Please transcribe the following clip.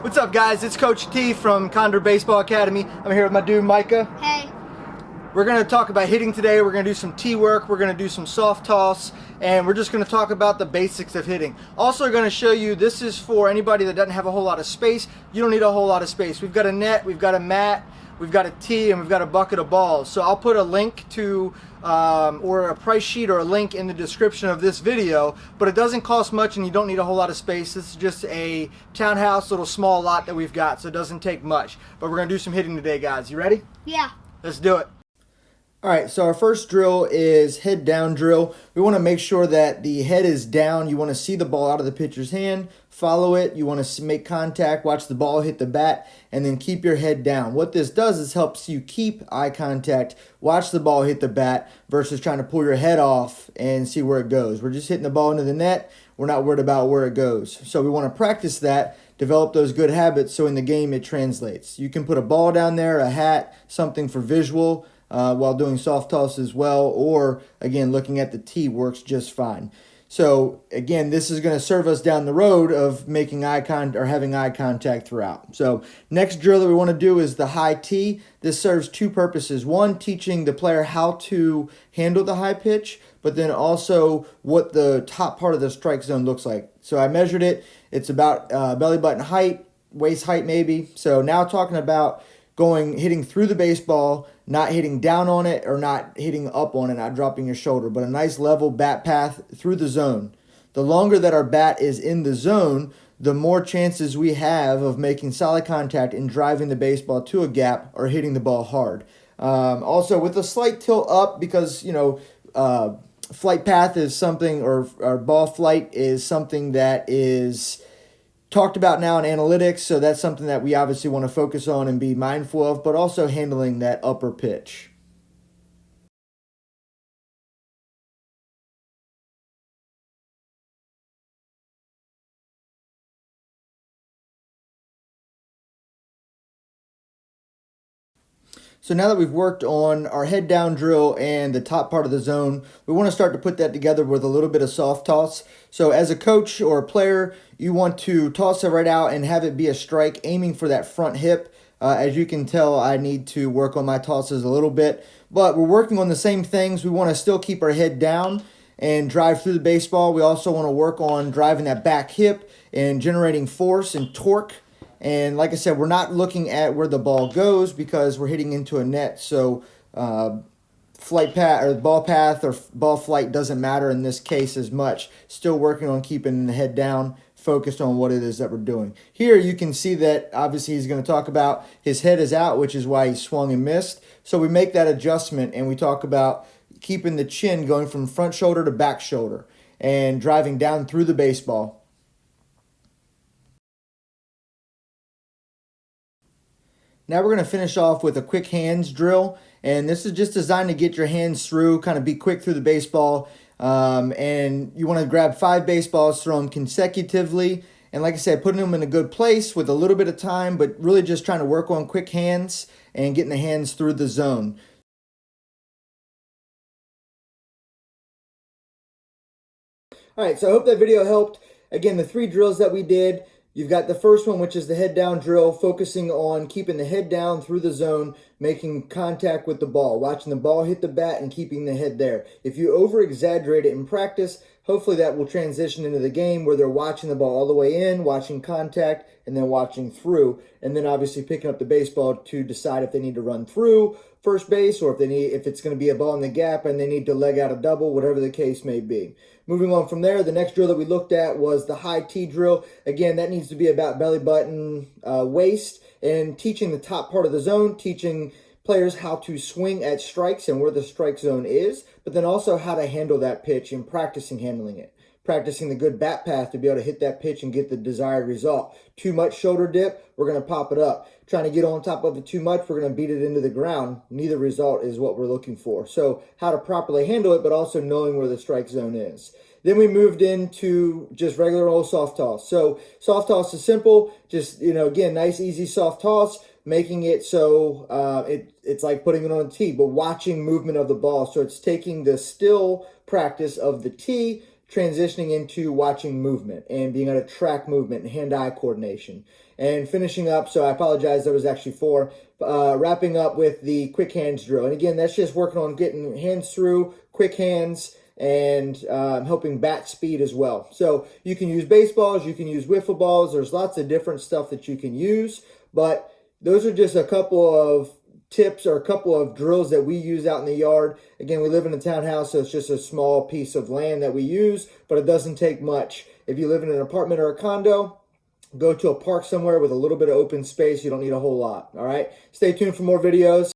What's up, guys? It's Coach T from Condor Baseball Academy. I'm here with my dude Micah. Hey. We're going to talk about hitting today. We're going to do some tee work. We're going to do some soft toss, and we're just going to talk about the basics of hitting. Also, going to show you, this is for anybody that doesn't have a whole lot of space. You don't need a whole lot of space. We've got a net, we've got a mat, we've got a tee, and we've got a bucket of balls. So I'll put a link to or a price sheet or a link in the description of this video, but it doesn't cost much and you don't need a whole lot of space. This is just a townhouse little small lot that we've got, so it doesn't take much. But we're going to do some hitting today, guys. You ready? Yeah. Let's do it. All right, so our first drill is head down drill. We want to make sure that the head is down. You want to see the ball out of the pitcher's hand, follow it. You want to make contact, watch the ball hit the bat, and then keep your head down. What this does is helps you keep eye contact, watch the ball hit the bat versus trying to pull your head off and see where it goes. We're just hitting the ball into the net. We're not worried about where it goes. So we want to practice that, develop those good habits so in the game it translates. You can put a ball down there, a hat, something for visual, while doing soft toss as well, or again looking at the tee works just fine. So again, this is going to serve us down the road of making eye contact or having eye contact throughout. So next drill that we want to do is the high tee. This serves two purposes. One, teaching the player how to handle the high pitch, but then also what the top part of the strike zone looks like. So I measured it. It's about belly button height, waist height maybe. So now talking about hitting through the baseball, not hitting down on it or not hitting up on it, not dropping your shoulder, but a nice level bat path through the zone. The longer that our bat is in the zone, the more chances we have of making solid contact and driving the baseball to a gap or hitting the ball hard. Also, with a slight tilt up, because flight path is something, or ball flight is something that is talked about now in analytics, so that's something that we obviously want to focus on and be mindful of, but also handling that upper pitch. So now that we've worked on our head down drill and the top part of the zone, we want to start to put that together with a little bit of soft toss. So as a coach or a player, you want to toss it right out and have it be a strike, aiming for that front hip. As you can tell, I need to work on my tosses a little bit, but we're working on the same things. We want to still keep our head down and drive through the baseball. We also want to work on driving that back hip and generating force and torque. And like I said, we're not looking at where the ball goes because we're hitting into a net. So flight path or ball path or ball flight doesn't matter in this case as much. Still working on keeping the head down, focused on what it is that we're doing. Here you can see that obviously he's going to talk about his head is out, which is why he swung and missed. So we make that adjustment and we talk about keeping the chin going from front shoulder to back shoulder and driving down through the baseball. Now we're going to finish off with a quick hands drill, and this is just designed to get your hands through, kind of be quick through the baseball, and you want to grab 5 baseballs, throw them consecutively, and like I said, putting them in a good place with a little bit of time, but really just trying to work on quick hands and getting the hands through the zone. All right, so I hope that video helped. Again, the 3 drills that we did. You've got the first one, which is the head down drill, focusing on keeping the head down through the zone, making contact with the ball, watching the ball hit the bat and keeping the head there. If you over-exaggerate it in practice, hopefully that will transition into the game where they're watching the ball all the way in, watching contact, and then watching through, and then obviously picking up the baseball to decide if they need to run through first base or if it's going to be a ball in the gap and they need to leg out a double, whatever the case may be. Moving on from there, the next drill that we looked at was the high tee drill. Again, that needs to be about belly button, waist, and teaching the top part of the zone, teaching players how to swing at strikes and where the strike zone is, but then also how to handle that pitch and practicing handling it. Practicing the good bat path to be able to hit that pitch and get the desired result. Too much shoulder dip, we're going to pop it up. Trying to get on top of it too much, we're going to beat it into the ground. Neither result is what we're looking for. So how to properly handle it, but also knowing where the strike zone is. Then we moved into just regular old soft toss. So soft toss is simple. Just, again, nice, easy soft toss, making it so it's like putting it on a tee, but watching movement of the ball. So it's taking the still practice of the tee, transitioning into watching movement and being able to track movement and hand-eye coordination. And finishing up, so I apologize, there was actually 4. Wrapping up with the quick hands drill. And again, that's just working on getting hands through, quick hands, and helping bat speed as well. So you can use baseballs, you can use wiffle balls. There's lots of different stuff that you can use, but those are just a couple of tips or a couple of drills that we use out in the yard. Again, we live in a townhouse, so it's just a small piece of land that we use, but it doesn't take much. If you live in an apartment or a condo, go to a park somewhere with a little bit of open space. You don't need a whole lot. All right. Stay tuned for more videos.